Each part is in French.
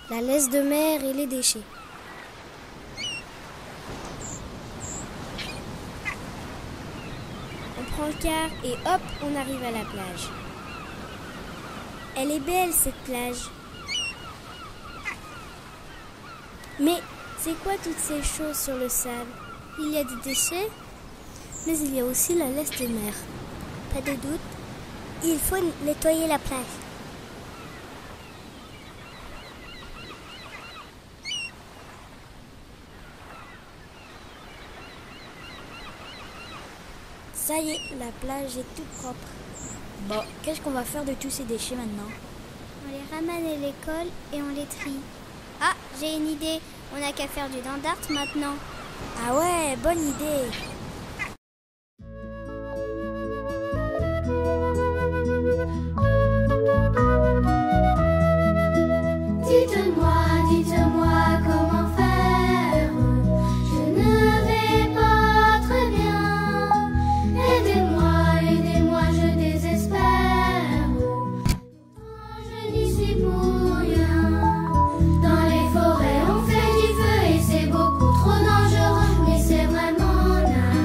la laisse de mer et les déchets. On prend le car et hop, on arrive à la plage. Elle est belle cette plage. Mais c'est quoi toutes ces choses sur le sable? Il y a des déchets, mais il y a aussi la laisse de mer. Pas de doute, il faut nettoyer la plage. Ça y est, la plage est toute propre. Bon, qu'est-ce qu'on va faire de tous ces déchets maintenant? On les ramène à l'école et on les trie. Ah, j'ai une idée. On n'a qu'à faire du dandart maintenant. Ah ouais, bonne idée. Dites-moi comment faire. Je ne vais pas très bien. Aidez-moi, je désespère. Je n'y suis pour rien. Dans les forêts, on fait du feu et c'est beaucoup trop dangereux. Mais c'est vraiment navrant.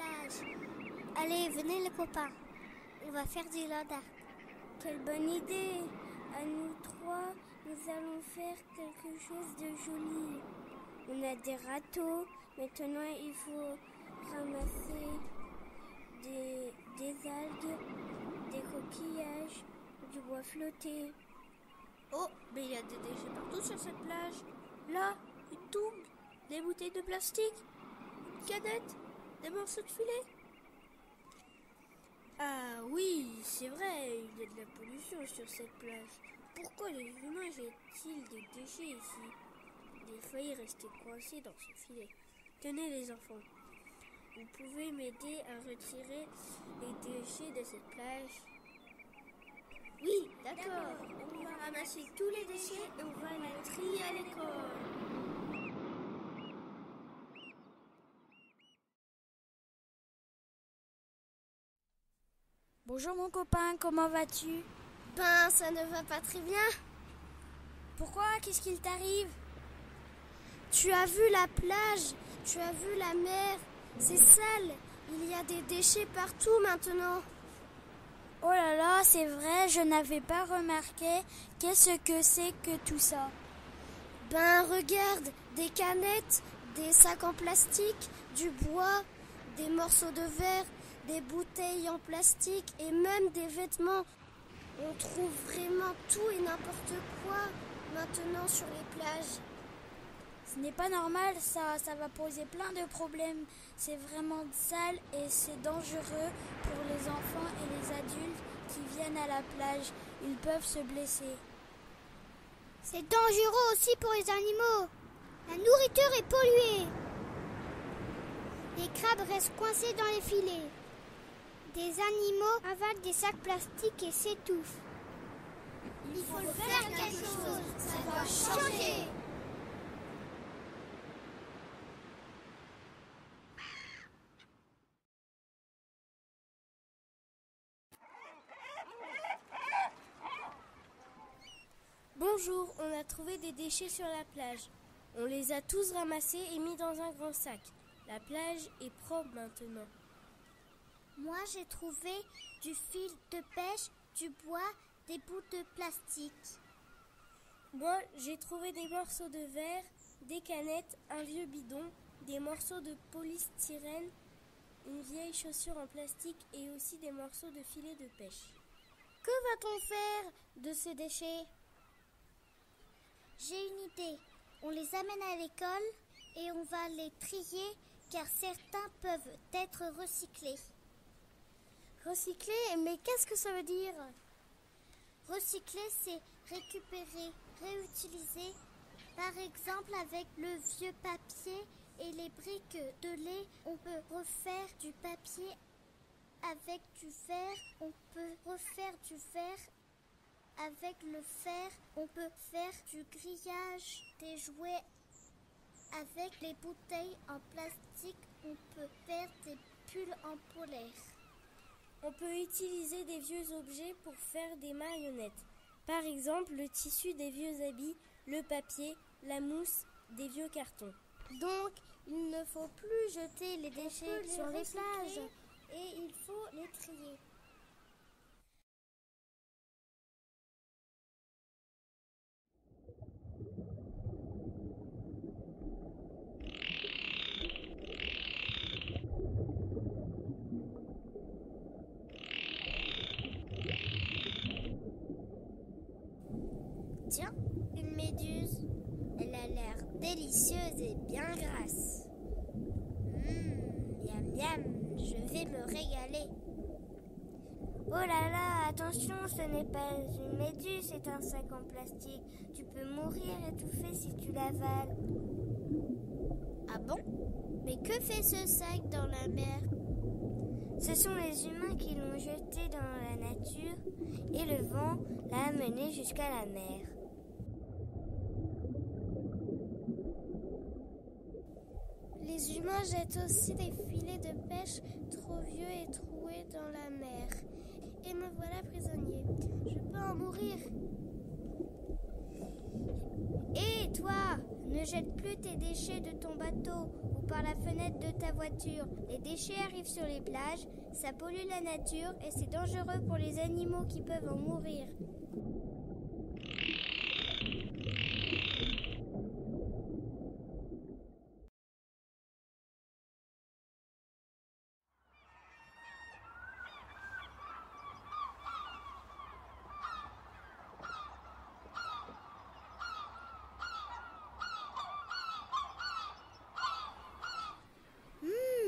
plage. Allez, venez les copains. On va faire du land art. Quelle bonne idée! À nous trois, nous allons faire quelque chose de joli. On a des râteaux. Maintenant, il faut ramasser des algues, des coquillages, du bois flotté. Oh, mais il y a des déchets partout sur cette plage. Là, une tourbe, des bouteilles de plastique, une canette, des morceaux de filet. Ah oui, c'est vrai, il y a de la pollution sur cette plage. Pourquoi les humains jettent-ils des déchets ici? Des feuilles restées coincées dans ce filet. Tenez les enfants, vous pouvez m'aider à retirer les déchets de cette plage. Oui, d'accord. On va ramasser tous les déchets et on va les trier à l'école. Bonjour mon copain, comment vas-tu? Ben, ça ne va pas très bien. Pourquoi? Qu'est-ce qu'il t'arrive? Tu as vu la plage, tu as vu la mer, c'est sale. Il y a des déchets partout maintenant. Oh là là, c'est vrai, je n'avais pas remarqué. Qu'est-ce que c'est que tout ça? Ben, regarde, des canettes, des sacs en plastique, du bois, des morceaux de verre, des bouteilles en plastique et même des vêtements. On trouve vraiment tout et n'importe quoi maintenant sur les plages. Ce n'est pas normal, ça va poser plein de problèmes. C'est vraiment sale et c'est dangereux pour les enfants et les adultes qui viennent à la plage. Ils peuvent se blesser. C'est dangereux aussi pour les animaux. La nourriture est polluée. Les crabes restent coincés dans les filets. Des animaux avalent des sacs plastiques et s'étouffent. Il faut faire quelque chose, ça doit changer. Bonjour, on a trouvé des déchets sur la plage. On les a tous ramassés et mis dans un grand sac. La plage est propre maintenant. Moi, j'ai trouvé du fil de pêche, du bois, des bouts de plastique. Moi, j'ai trouvé des morceaux de verre, des canettes, un vieux bidon, des morceaux de polystyrène, une vieille chaussure en plastique et aussi des morceaux de filet de pêche. Que va-t-on faire de ces déchets? J'ai une idée. On les amène à l'école et on va les trier car certains peuvent être recyclés. Recycler? Mais qu'est-ce que ça veut dire? Recycler, c'est récupérer, réutiliser. Par exemple, avec le vieux papier et les briques de lait, on peut refaire du papier. Avec du verre, on peut refaire du verre. Avec le fer, on peut faire du grillage, des jouets. Avec les bouteilles en plastique, on peut faire des pulls en polaire. On peut utiliser des vieux objets pour faire des marionnettes. Par exemple, le tissu des vieux habits, le papier, la mousse, des vieux cartons. Donc, il ne faut plus jeter les déchets sur les plages et il faut les trier. Tiens, une méduse. Elle a l'air délicieuse et bien grasse. Miam miam, je vais me régaler. Oh là là, attention, ce n'est pas une méduse, c'est un sac en plastique. Tu peux mourir étouffé si tu l'avales. Ah bon? Mais que fait ce sac dans la mer? Ce sont les humains qui l'ont jeté dans la nature et le vent l'a amené jusqu'à la mer. Les humains jettent aussi des filets de pêche trop vieux et troués dans la mer. Et me voilà prisonnier. Je peux en mourir. Hé, toi, ne jette plus tes déchets de ton bateau ou par la fenêtre de ta voiture. Les déchets arrivent sur les plages, ça pollue la nature et c'est dangereux pour les animaux qui peuvent en mourir.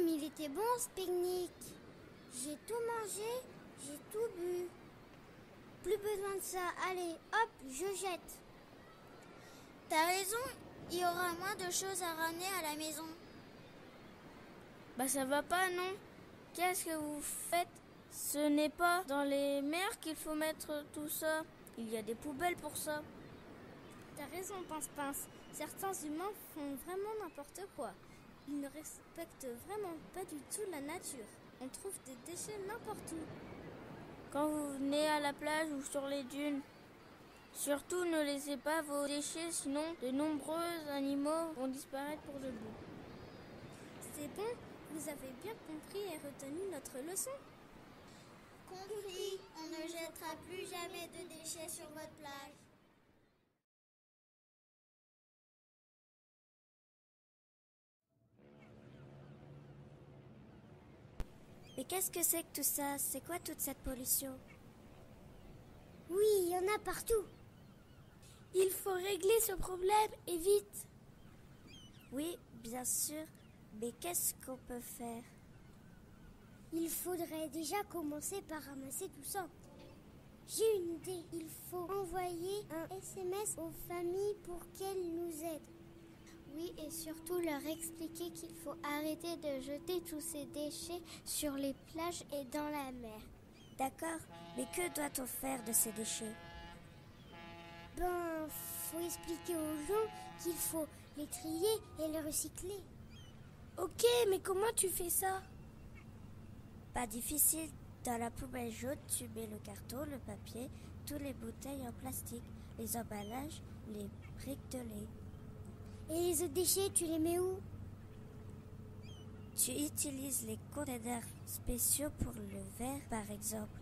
Il était bon ce pique-nique. J'ai tout mangé, j'ai tout bu. Plus besoin de ça. Allez, hop, je jette. T'as raison, il y aura moins de choses à ramener à la maison. Bah ça va pas, non? Qu'est-ce que vous faites? Ce n'est pas dans les mers qu'il faut mettre tout ça. Il y a des poubelles pour ça. T'as raison, Pince-Pince. Certains humains font vraiment n'importe quoi. Ils ne respectent vraiment pas du tout la nature. On trouve des déchets n'importe où. Quand vous venez à la plage ou sur les dunes, surtout ne laissez pas vos déchets, sinon de nombreux animaux vont disparaître pour de bon. C'est bon, vous avez bien compris et retenu notre leçon. Compris, on ne jettera plus jamais de déchets sur votre plage. Mais qu'est-ce que c'est que tout ça? C'est quoi toute cette pollution? Oui, il y en a partout. Il faut régler ce problème et vite. Oui, bien sûr. Mais qu'est-ce qu'on peut faire? Il faudrait déjà commencer par ramasser tout ça. J'ai une idée. Il faut envoyer un SMS aux familles pour qu'elles nous aident. Oui, et surtout leur expliquer qu'il faut arrêter de jeter tous ces déchets sur les plages et dans la mer. D'accord, mais que doit-on faire de ces déchets? Faut expliquer aux gens qu'il faut les trier et les recycler. Ok, mais comment tu fais ça? Pas difficile. Dans la poubelle jaune, tu mets le carton, le papier, toutes les bouteilles en plastique, les emballages, les briques de lait. Et les autres déchets, tu les mets où? Tu utilises les containers spéciaux pour le verre, par exemple.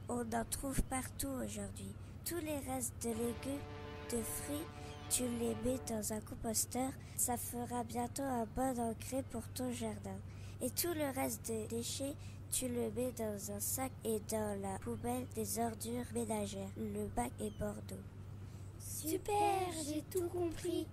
On en trouve partout aujourd'hui. Tous les restes de légumes, de fruits, tu les mets dans un composteur. Ça fera bientôt un bon engrais pour ton jardin. Et tout le reste des déchets, tu le mets dans un sac et dans la poubelle des ordures ménagères. Le bac est Bordeaux. Super, j'ai tout compris.